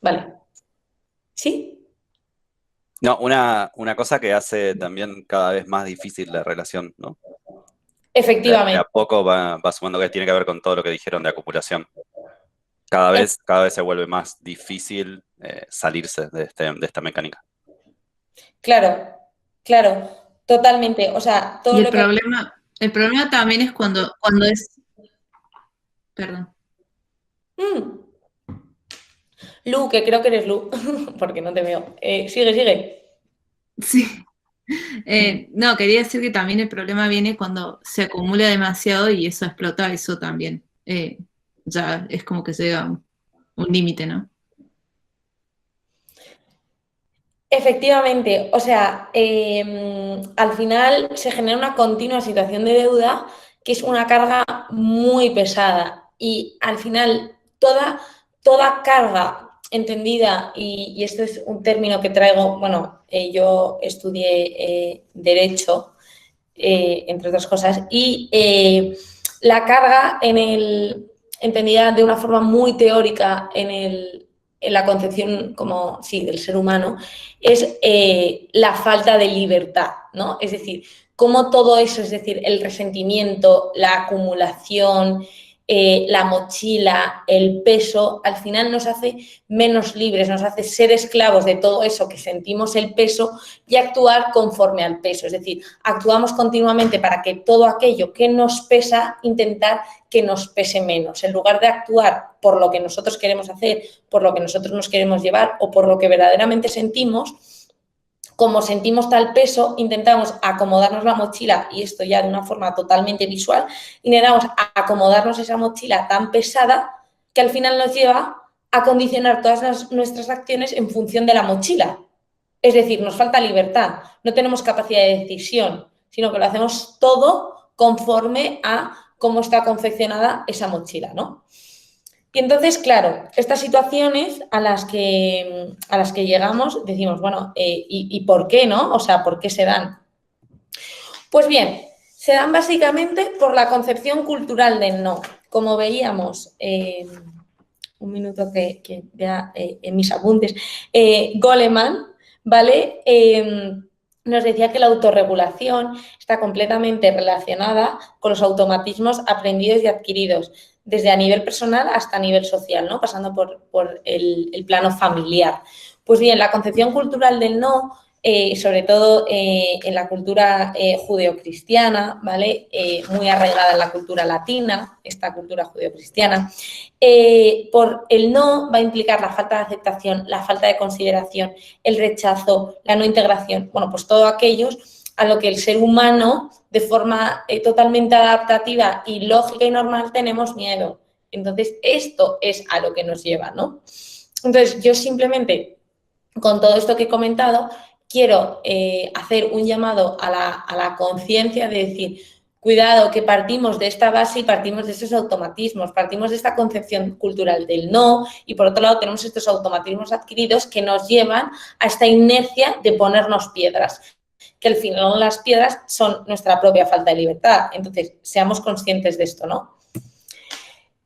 Vale. ¿Sí? No, una cosa que hace también cada vez más difícil la relación, ¿no? De a Efectivamente. poco va sumando que tiene que ver con todo lo que dijeron de acumulación. Cada vez se vuelve más difícil salirse de esta mecánica. Claro, claro, totalmente. O sea, todo Y lo que... el problema también es cuando es, perdón. Lu, que creo que eres Lu, porque no te veo. Sigue. Sí. No, quería decir que también el problema viene cuando se acumula demasiado y eso explota, eso también. Ya es como que llega a un límite, ¿no? Efectivamente, o sea, al final se genera una continua situación de deuda que es una carga muy pesada y al final toda carga entendida, y esto es un término que traigo, bueno, yo estudié Derecho, entre otras cosas, y la carga entendida de una forma muy teórica en la concepción como, sí, del ser humano, es la falta de libertad, ¿no? Es decir, cómo todo eso, es decir, el resentimiento, la acumulación, la mochila, el peso, al final nos hace menos libres, nos hace ser esclavos de todo eso que sentimos el peso y actuar conforme al peso. Es decir, actuamos continuamente para que todo aquello que nos pesa, intentar que nos pese menos. En lugar de actuar por lo que nosotros queremos hacer, por lo que nosotros nos queremos llevar o por lo que verdaderamente sentimos, como sentimos tal peso, intentamos acomodarnos la mochila, y esto ya de una forma totalmente visual, intentamos acomodarnos esa mochila tan pesada que al final nos lleva a condicionar todas nuestras acciones en función de la mochila. Es decir, nos falta libertad, no tenemos capacidad de decisión, sino que lo hacemos todo conforme a cómo está confeccionada esa mochila, ¿no? Y entonces, claro, estas situaciones a las que llegamos, decimos, bueno, ¿y por qué, no? O sea, ¿por qué se dan? Pues bien, se dan básicamente por la concepción cultural del no. Como veíamos, un minuto que vea en mis apuntes, Goleman, ¿vale? Nos decía que la autorregulación está completamente relacionada con los automatismos aprendidos y adquiridos, desde a nivel personal hasta a nivel social, ¿no? Pasando por el plano familiar. Pues bien, la concepción cultural del no, sobre todo en la cultura judeocristiana, ¿vale? Muy arraigada en la cultura latina, esta cultura judeocristiana, por el no va a implicar la falta de aceptación, la falta de consideración, el rechazo, la no integración, bueno, pues todo aquello a lo que el ser humano, de forma totalmente adaptativa y lógica y normal, tenemos miedo. Entonces, esto es a lo que nos lleva, ¿no? Entonces, yo simplemente, con todo esto que he comentado, quiero hacer un llamado a la conciencia de decir, cuidado, que partimos de esta base y partimos de estos automatismos, partimos de esta concepción cultural del no, y por otro lado tenemos estos automatismos adquiridos que nos llevan a esta inercia de ponernos piedras, que al final las piedras son nuestra propia falta de libertad. Entonces, seamos conscientes de esto, ¿no?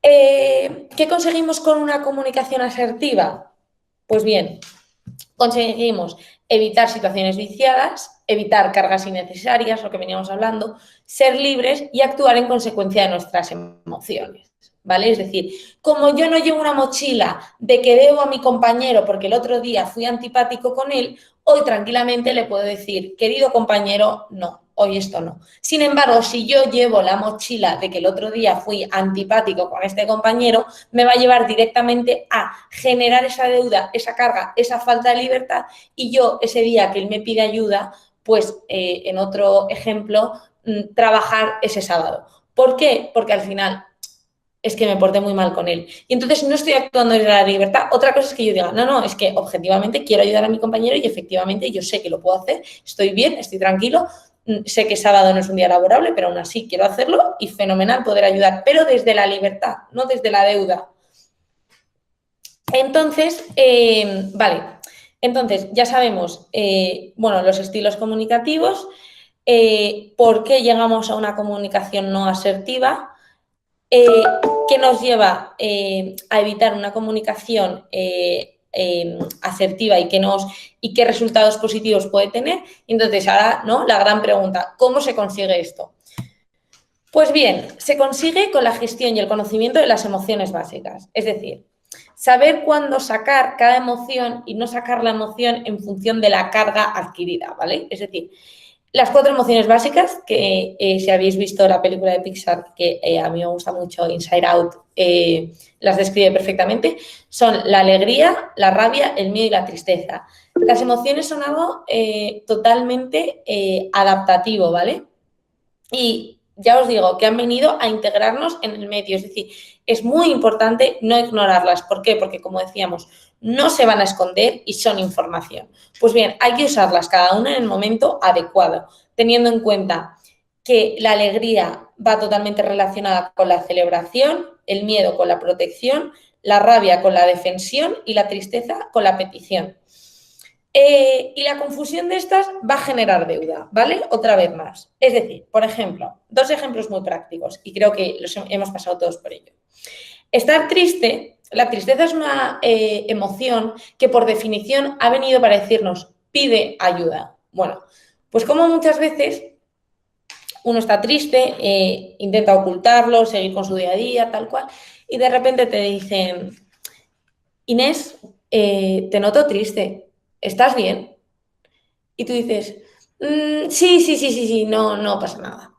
¿Qué conseguimos con una comunicación asertiva? Pues bien, conseguimos evitar situaciones viciadas, evitar cargas innecesarias, lo que veníamos hablando, ser libres y actuar en consecuencia de nuestras emociones, ¿vale? Es decir, como yo no llevo una mochila de que debo a mi compañero porque el otro día fui antipático con él, hoy tranquilamente le puedo decir, querido compañero, no, hoy esto no. Sin embargo, si yo llevo la mochila de que el otro día fui antipático con este compañero, me va a llevar directamente a generar esa deuda, esa carga, esa falta de libertad, y yo ese día que él me pide ayuda, pues en otro ejemplo, trabajar ese sábado. ¿Por qué? Porque al final es que me porté muy mal con él. Y entonces no estoy actuando desde la libertad. Otra cosa es que yo diga, no, es que objetivamente quiero ayudar a mi compañero y efectivamente yo sé que lo puedo hacer, estoy bien, estoy tranquilo, sé que sábado no es un día laborable, pero aún así quiero hacerlo y fenomenal poder ayudar, pero desde la libertad, no desde la deuda. Entonces, vale, entonces ya sabemos, bueno, los estilos comunicativos. por qué llegamos a una comunicación no asertiva, qué nos lleva a evitar una comunicación asertiva y qué resultados positivos puede tener. Entonces, ahora, ¿no?, la gran pregunta, ¿cómo se consigue esto? Pues bien, se consigue con la gestión y el conocimiento de las emociones básicas. Es decir, saber cuándo sacar cada emoción y no sacar la emoción en función de la carga adquirida, ¿vale? Es decir, las 4 emociones básicas, que si habéis visto la película de Pixar, que a mí me gusta mucho, Inside Out, las describe perfectamente, son la alegría, la rabia, el miedo y la tristeza. Las emociones son algo totalmente adaptativo, ¿vale? Y ya os digo que han venido a integrarnos en el medio, es decir, es muy importante no ignorarlas. ¿Por qué? Porque, como decíamos, no se van a esconder y son información. Pues bien, hay que usarlas cada una en el momento adecuado, teniendo en cuenta que la alegría va totalmente relacionada con la celebración, el miedo con la protección, la rabia con la defensión y la tristeza con la petición. Y la confusión de estas va a generar deuda, ¿vale? Otra vez más. Es decir, por ejemplo, 2 ejemplos muy prácticos y creo que los hemos pasado todos por ello. Estar triste, la tristeza es una emoción que por definición ha venido para decirnos, pide ayuda. Bueno, pues como muchas veces uno está triste, intenta ocultarlo, seguir con su día a día, tal cual, y de repente te dicen, Inés, te noto triste. ¿Estás bien? Y tú dices, sí, no pasa nada.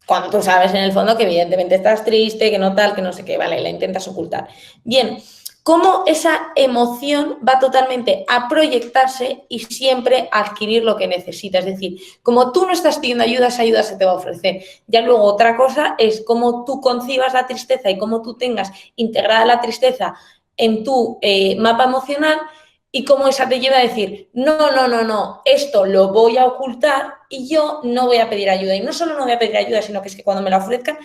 Cuando tú sabes en el fondo que evidentemente estás triste, que no tal, que no sé qué, vale, la intentas ocultar. Bien, cómo esa emoción va totalmente a proyectarse y siempre a adquirir lo que necesita. Es decir, como tú no estás pidiendo ayuda, esa ayuda se te va a ofrecer. Ya luego otra cosa es cómo tú concibas la tristeza y cómo tú tengas integrada la tristeza en tu mapa emocional, y cómo esa te lleva a decir, no, esto lo voy a ocultar y yo no voy a pedir ayuda. Y no solo no voy a pedir ayuda, sino que es que cuando me la ofrezcan,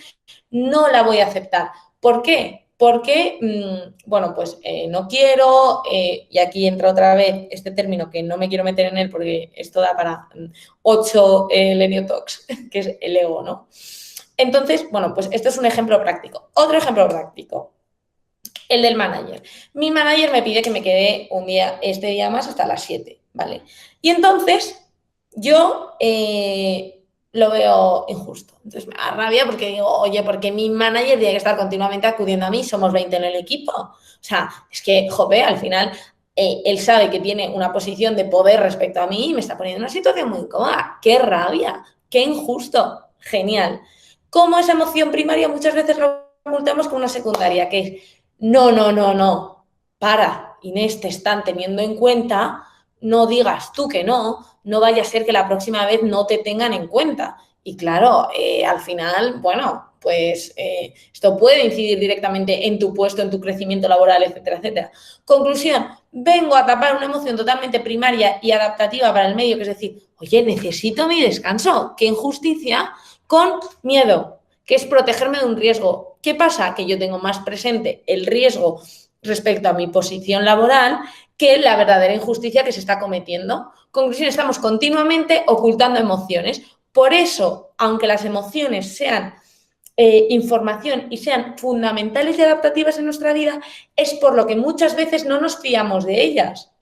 no la voy a aceptar. ¿Por qué? Porque, bueno, pues no quiero, y aquí entra otra vez este término que no me quiero meter en él porque esto da para 8 Lenio Talks, que es el ego, ¿no? Entonces, bueno, pues esto es un ejemplo práctico. Otro ejemplo práctico. El del manager. Mi manager me pide que me quede este día más hasta las 7, ¿vale? Y entonces yo lo veo injusto. Entonces me da rabia porque digo, oye, porque mi manager tiene que estar continuamente acudiendo a mí, somos 20 en el equipo. O sea, es que, jope, al final él sabe que tiene una posición de poder respecto a mí y me está poniendo en una situación muy incómoda. ¡Qué rabia! ¡Qué injusto! Genial. Como esa emoción primaria muchas veces la ocultamos con una secundaria, que es no. Para, Inés, te están teniendo en cuenta, no digas tú que no vaya a ser que la próxima vez no te tengan en cuenta. Y claro, al final, bueno, pues esto puede incidir directamente en tu puesto, en tu crecimiento laboral, etcétera, etcétera. Conclusión, vengo a tapar una emoción totalmente primaria y adaptativa para el medio, que es decir, oye, necesito mi descanso, qué injusticia, con miedo, que es protegerme de un riesgo. ¿Qué pasa? Que yo tengo más presente el riesgo respecto a mi posición laboral que la verdadera injusticia que se está cometiendo. Conclusión, estamos continuamente ocultando emociones. Por eso, aunque las emociones sean información y sean fundamentales y adaptativas en nuestra vida, es por lo que muchas veces no nos fiamos de ellas,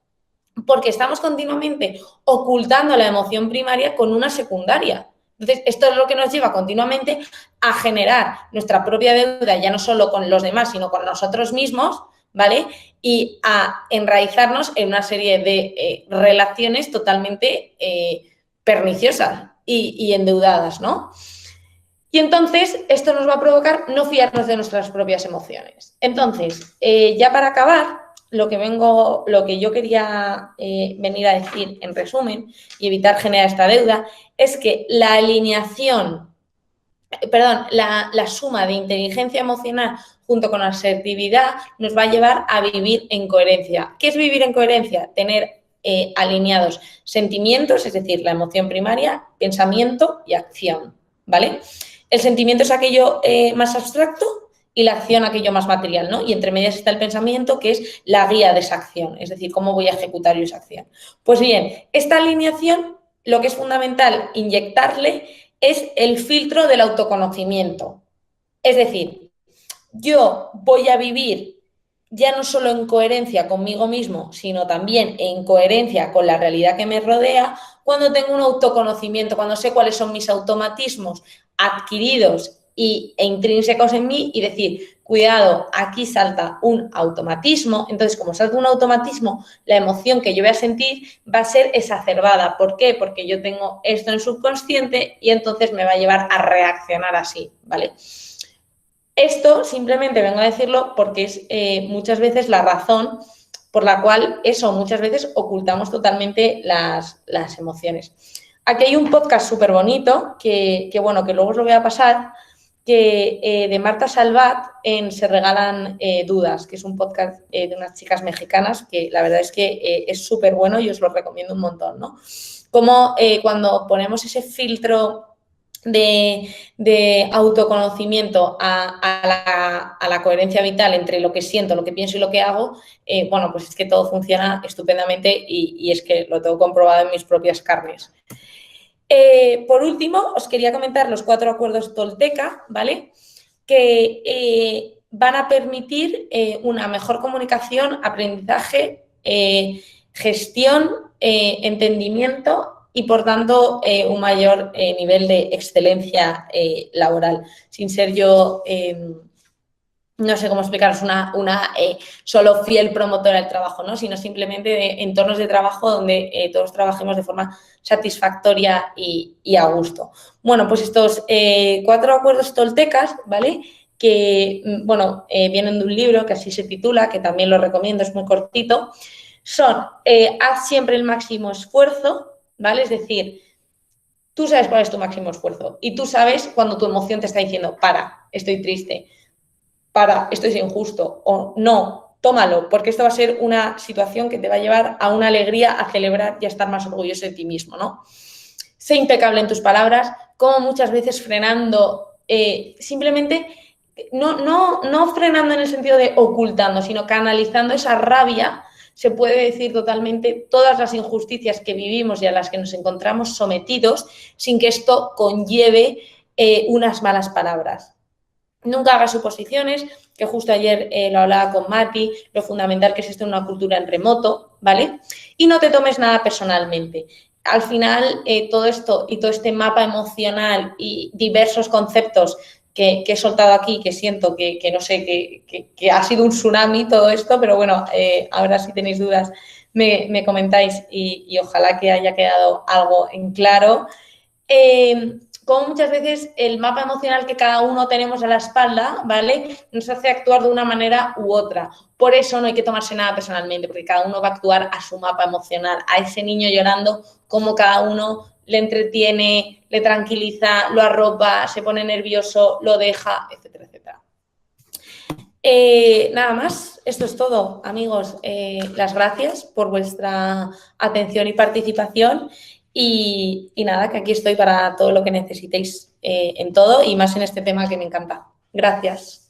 porque estamos continuamente ocultando la emoción primaria con una secundaria. Entonces, esto es lo que nos lleva continuamente a generar nuestra propia deuda, ya no solo con los demás, sino con nosotros mismos, ¿vale? Y a enraizarnos en una serie de relaciones totalmente perniciosas y endeudadas, ¿no? Y entonces, esto nos va a provocar no fiarnos de nuestras propias emociones. Entonces, ya para acabar, lo que yo quería venir a decir en resumen y evitar generar esta deuda es que la suma de inteligencia emocional junto con asertividad nos va a llevar a vivir en coherencia. ¿Qué es vivir en coherencia? Tener alineados sentimientos, es decir, la emoción primaria, pensamiento y acción, ¿vale? El sentimiento es aquello más abstracto y la acción aquello más material, ¿no? Y entre medias está el pensamiento, que es la guía de esa acción, es decir, cómo voy a ejecutar yo esa acción. Pues bien, esta alineación lo que es fundamental inyectarle es el filtro del autoconocimiento. Es decir, yo voy a vivir ya no solo en coherencia conmigo mismo, sino también en coherencia con la realidad que me rodea, cuando tengo un autoconocimiento, cuando sé cuáles son mis automatismos adquiridos e intrínsecos en mí y decir, cuidado, aquí salta un automatismo. Entonces, como salta un automatismo, la emoción que yo voy a sentir va a ser exacerbada. ¿Por qué? Porque yo tengo esto en subconsciente y entonces me va a llevar a reaccionar así, ¿vale? Esto simplemente vengo a decirlo porque es muchas veces la razón por la cual muchas veces ocultamos totalmente las emociones. Aquí hay un podcast súper bonito que luego os lo voy a pasar, de Marta Salvat en Se Regalan Dudas, que es un podcast de unas chicas mexicanas que la verdad es que es súper bueno y os lo recomiendo un montón, ¿no? Como cuando ponemos ese filtro de autoconocimiento a la coherencia vital entre lo que siento, lo que pienso y lo que hago, pues es que todo funciona estupendamente y es que lo tengo comprobado en mis propias carnes. Por último, os quería comentar los 4 acuerdos Tolteca, ¿vale? Que van a permitir una mejor comunicación, aprendizaje, gestión, entendimiento y, por tanto, un mayor nivel de excelencia laboral. Sin ser yo, no sé cómo explicaros, una solo fiel promotora del trabajo, ¿no? Sino simplemente de entornos de trabajo donde todos trabajemos de forma satisfactoria y a gusto. Bueno, pues estos 4 acuerdos toltecas, ¿vale? Que, vienen de un libro que así se titula, que también lo recomiendo, es muy cortito. Son, haz siempre el máximo esfuerzo, ¿vale? Es decir, tú sabes cuál es tu máximo esfuerzo y tú sabes cuando tu emoción te está diciendo, para, estoy triste, para, esto es injusto, o no, tómalo, porque esto va a ser una situación que te va a llevar a una alegría, a celebrar y a estar más orgulloso de ti mismo, ¿no? Sé impecable en tus palabras, como muchas veces frenando, simplemente, no frenando en el sentido de ocultando, sino canalizando esa rabia. Se puede decir totalmente todas las injusticias que vivimos y a las que nos encontramos sometidos sin que esto conlleve unas malas palabras. Nunca hagas suposiciones, que justo ayer lo hablaba con Mati, lo fundamental que es esto en una cultura en remoto, ¿vale? Y no te tomes nada personalmente. Al final, todo esto y todo este mapa emocional y diversos conceptos que he soltado aquí, que siento que no sé, que ha sido un tsunami todo esto, pero bueno, ahora si tenéis dudas me comentáis y ojalá que haya quedado algo en claro. Como muchas veces el mapa emocional que cada uno tenemos a la espalda, ¿vale? Nos hace actuar de una manera u otra. Por eso no hay que tomarse nada personalmente, porque cada uno va a actuar a su mapa emocional, a ese niño llorando, como cada uno le entretiene, le tranquiliza, lo arropa, se pone nervioso, lo deja, etcétera, etcétera. Nada más, esto es todo, amigos. Las gracias por vuestra atención y participación. Y nada, que aquí estoy para todo lo que necesitéis en todo y más en este tema que me encanta. Gracias.